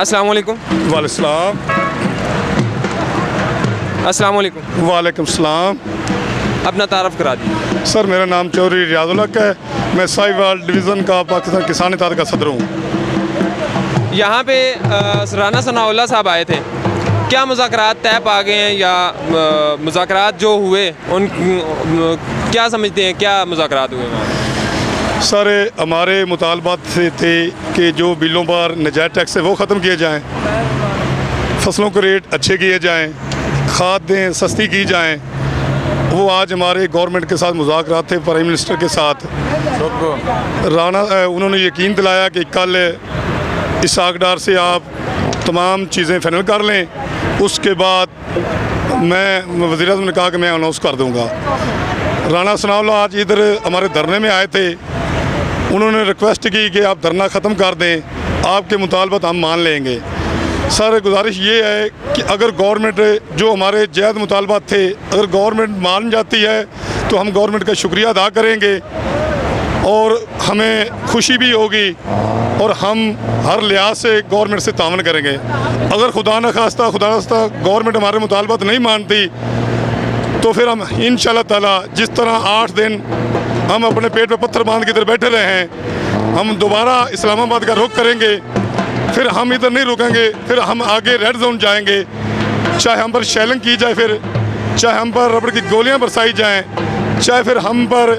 अस्सलाम वालेकुम। अस्सलाम वालेकुम। वालेकुम सलाम। अपना तारफ़ करा दीजिए। सर मेरा नाम चौधरी रियाजुल हक है, मैं साहिवाल डिवीज़न का पाकिस्तान किसान इत्तेहाद का सदर हूँ। यहाँ पे राना सनाउल्लाह साहब आए थे, क्या मुज़ाकरात तय पा गए हैं या मुज़ाकरात जो हुए उन क्या समझते हैं, क्या मुज़ाकरात हुए वहाँ? सर हमारे मुतालबात से थे कि जो बिलों पर नजायज़ टैक्स है वो ख़त्म किए जाएँ, फसलों के रेट अच्छे किए जाएँ, खादें सस्ती की जाएँ। वो आज हमारे गवर्नमेंट के साथ मुज़ाकरात थे प्राइम मिनिस्टर के साथ। राना उन्होंने यकीन दिलाया कि कल इसहाक डार से आप तमाम चीज़ें फाइनल कर लें, उसके बाद मैं वज़ीर-ए-आज़म ने कहा कि मैं अनाउंस कर दूंगा। राना सनाउल्लाह आज इधर हमारे धरने में आए थे, उन्होंने रिक्वेस्ट की कि आप धरना ख़त्म कर दें, आपके मुतालबात हम मान लेंगे। सर गुजारिश ये है कि अगर गवर्नमेंट जो हमारे जायज़ मुतालबात थे अगर गवर्नमेंट मान जाती है तो हम गवर्नमेंट का शुक्रिया अदा करेंगे और हमें खुशी भी होगी और हम हर लिहाज से गवर्नमेंट से तावन करेंगे। अगर खुदा न खास्ता गवर्नमेंट हमारे मुतालबात नहीं मानती तो फिर हम इंशाअल्लाह ताला जिस तरह 8 दिन हम अपने पेट पे पत्थर बांध के इधर बैठे रहे हैं, हम दोबारा इस्लामाबाद का रुख करेंगे। फिर हम इधर नहीं रुकेंगे, फिर हम आगे रेड जोन जाएंगे, चाहे हम पर शेलिंग की जाए, फिर चाहे हम पर रबड़ की गोलियां बरसाई जाएं, चाहे फिर हम पर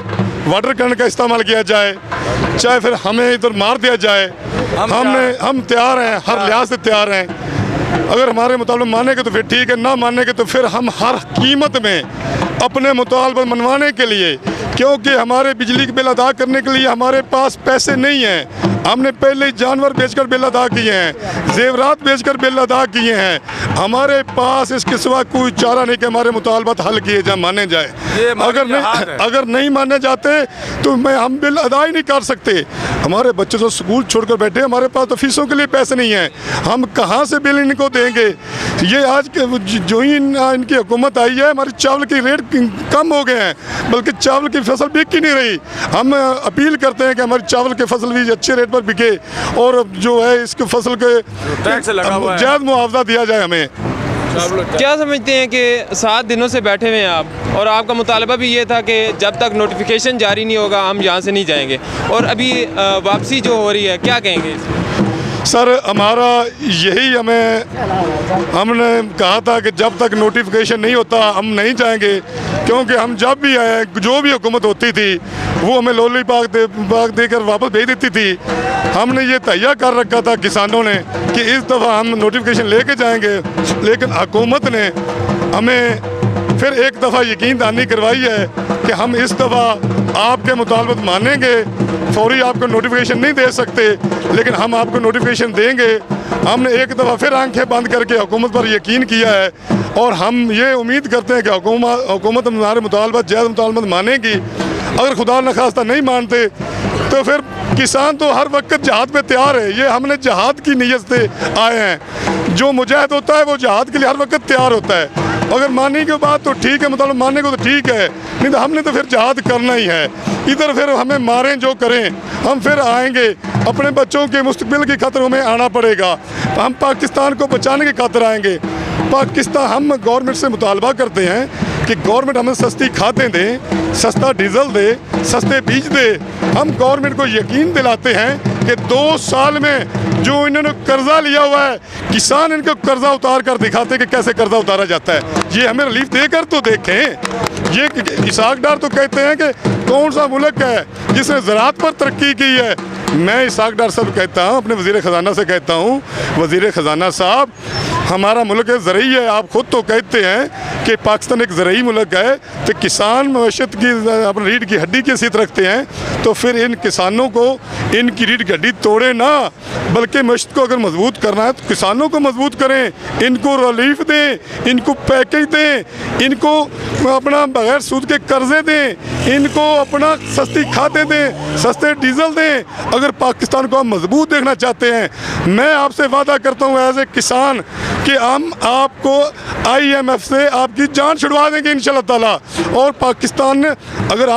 वाटर गन का इस्तेमाल किया जाए, चाहे फिर हमें इधर मार दिया जाए, हम तैयार हैं, हर लिहाज से तैयार हैं। अगर हमारे मुताबिक मानेंगे तो फिर ठीक है, ना मानेंगे तो फिर हम हर कीमत में अपने मुतालबा मनवाने के लिए, क्योंकि हमारे बिजली के बिल अदा करने के लिए हमारे पास पैसे नहीं हैं। हमने पहले ही जानवर बेचकर बिल अदा किए हैं, जेवरात बेचकर बिल अदा किए हैं। हमारे पास इसके सिवा कोई चारा नहीं कि हमारे मुतालबात हल किए जाए, माने जाए। अगर नहीं माने जाते तो हम बिल अदा ही नहीं कर सकते। हमारे बच्चे तो स्कूल छोड़कर बैठे, हमारे पास तो फीसों के लिए पैसे नहीं हैं, हम कहाँ से बिल इनको देंगे? ये आज के जो ही इनकी हुकूमत आई है, हमारे चावल के रेट कम हो गए हैं, बल्कि चावल की फसल बिक ही नहीं रही। हम अपील करते हैं कि हमारी चावल की फसल भी अच्छे रेट पर बिके और जो है इसकी फसल के जायज़ मुआवजा दिया जाए हमें। क्या समझते हैं कि 7 दिनों से बैठे हुए हैं आप और आपका मुतालबा भी ये था कि जब तक नोटिफिकेशन जारी नहीं होगा हम यहाँ से नहीं जाएंगे, और अभी वापसी जो हो रही है, क्या कहेंगे? सर हमारा यही हमने कहा था कि जब तक नोटिफिकेशन नहीं होता हम नहीं जाएंगे, क्योंकि हम जब भी आए जो भी हुकूमत होती थी वो हमें लोली बाग देकर वापस भेज देती थी। हमने ये तैयार कर रखा था किसानों ने कि इस दफ़ा हम नोटिफिकेशन लेके जाएंगे, लेकिन हुकूमत ने हमें फिर एक दफ़ा यकीन दहानी करवाई है कि हम इस दफ़ा आपके मुतालबात मानेंगे, फौरी आपको नोटिफिकेशन नहीं दे सकते, लेकिन हम आपको नोटिफिकेशन देंगे। हमने एक दफ़ा फिर आंखें बंद करके हुकूमत पर यकीन किया है और हम ये उम्मीद करते हैं कि हुकूमत हमारे मुतालबात जायज़ मुतालबात मानेगी। अगर खुदा न खास्ता नहीं मानते तो फिर किसान तो हर वक्त जहाद पे तैयार है। ये हमने जहाद की नीयत से आए हैं, जो मुजाहिद होता है वो जहाद के लिए हर वक्त तैयार होता है। अगर मानने के बाद तो ठीक है, मतलब मानने को तो ठीक है, नहीं तो हमने तो फिर जहाद करना ही है। इधर फिर हमें मारें जो करें, हम फिर आएंगे, अपने बच्चों के मुस्तकबिल की खातिर हमें आना पड़ेगा। हम पाकिस्तान को बचाने की खातिर आएंगे। हम गवर्नमेंट से मुतालबा करते हैं कि गवर्नमेंट हमें सस्ती खादें दे, सस्ता डीजल दे, सस्ते बीज दे। हम गवर्नमेंट को यकीन दिलाते हैं कि 2 साल में जो इन्होंने कर्जा लिया हुआ है, किसान इनको कर्जा उतार कर दिखाते हैं कि कैसे कर्जा उतारा जाता है। ये हमें रिलीफ देकर तो देखें। ये इसहाक डार तो कहते हैं कि कौन सा मुल्क है जिसने ज़राअत पर तरक्की की है। मैं इसहाक डार साहब कहता हूँ, अपने वज़ीर ख़ज़ाना से कहता हूँ, वज़ीर ख़ज़ाना साहब हमारा मुल्क ज़रई है। आप ख़ुद तो कहते हैं कि पाकिस्तान एक ज़रई मुल्क है, तो किसान मईशत की अपनी रीढ़ की हड्डी की हैसियत रखते हैं, तो फिर इन किसानों को इनकी रीढ़ की हड्डी तोड़े ना, बल्कि मईशत को अगर मजबूत करना है तो किसानों को मजबूत करें, इनको रिलीफ दें, इनको पैकेज दें, इनको अपना बगैर सूद के कर्जे दें, इनको अपना सस्ती खादें दें, सस्ते डीजल दें। अगर पाकिस्तान को हम मजबूत देखना चाहते हैं, मैं आपसे वादा करता हूँ एज ए किसान कि हम आपको IMF से आपकी जान छुड़वा देंगे इंशाल्लाह ताला। और पाकिस्तान अगर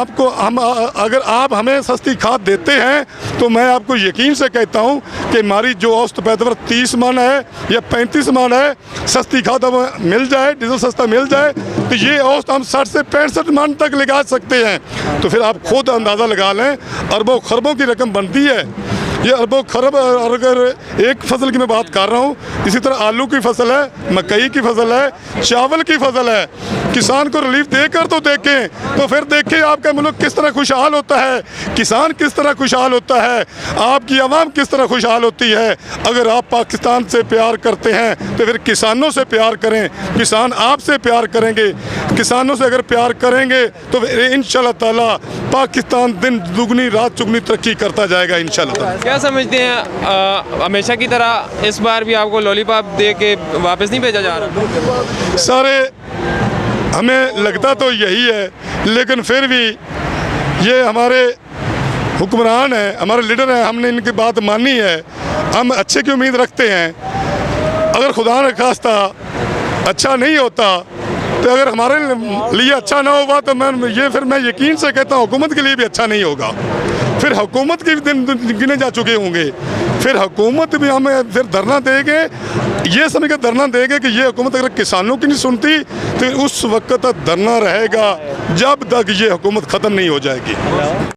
आप हमें सस्ती खाद देते हैं तो मैं आपको यकीन से कहता हूं कि हमारी जो औसत पैदावार 30 मन है या 35 मन है, सस्ती खाद हमें मिल जाए, डीजल सस्ता मिल जाए तो ये औसत हम 60 से 65 मन तक लगा सकते हैं। तो फिर आप खुद अंदाज़ा लगा लें, अरबों खरबों की रकम बनती है। ये अरबों खरब, और अगर एक फसल की मैं बात कर रहा हूँ, इसी तरह आलू की फसल है, मकई की फसल है, चावल की फसल है। किसान को रिलीफ देकर तो देखें, तो फिर देखें आपका मुल्क किस तरह खुशहाल होता है, किसान किस तरह खुशहाल होता है, आपकी आवाम किस तरह खुशहाल होती है। अगर आप पाकिस्तान से प्यार करते हैं तो फिर किसानों से प्यार करें, किसान आपसे प्यार करेंगे। किसानों से अगर प्यार करेंगे तो फिर इंशाल्लाह ताला पाकिस्तान दिन दुगनी रात चुगनी तरक्की करता जाएगा इंशाल्लाह ताला। क्या समझते हैं हमेशा की तरह इस बार भी आपको लॉलीपॉप दे के वापस नहीं भेजा जा रहा? सारे हमें लगता तो यही है, लेकिन फिर भी ये हमारे हुक्मरान हैं, हमारे लीडर हैं, हमने इनकी बात मानी है, हम अच्छे की उम्मीद रखते हैं। अगर खुदा न खास्ता अच्छा नहीं होता तो अगर हमारे लिए अच्छा ना होगा तो मैं यकीन से कहता हूँ हुकूमत के लिए भी अच्छा नहीं होगा। फिर हुकूमत के भी दिन गिने जा चुके होंगे, फिर हुकूमत भी हमें फिर धरना देंगे, ये समझ कर धरना देंगे कि ये हुकूमत अगर किसानों की नहीं सुनती तो उस वक्त तक धरना रहेगा जब तक ये हुकूमत ख़त्म नहीं हो जाएगी।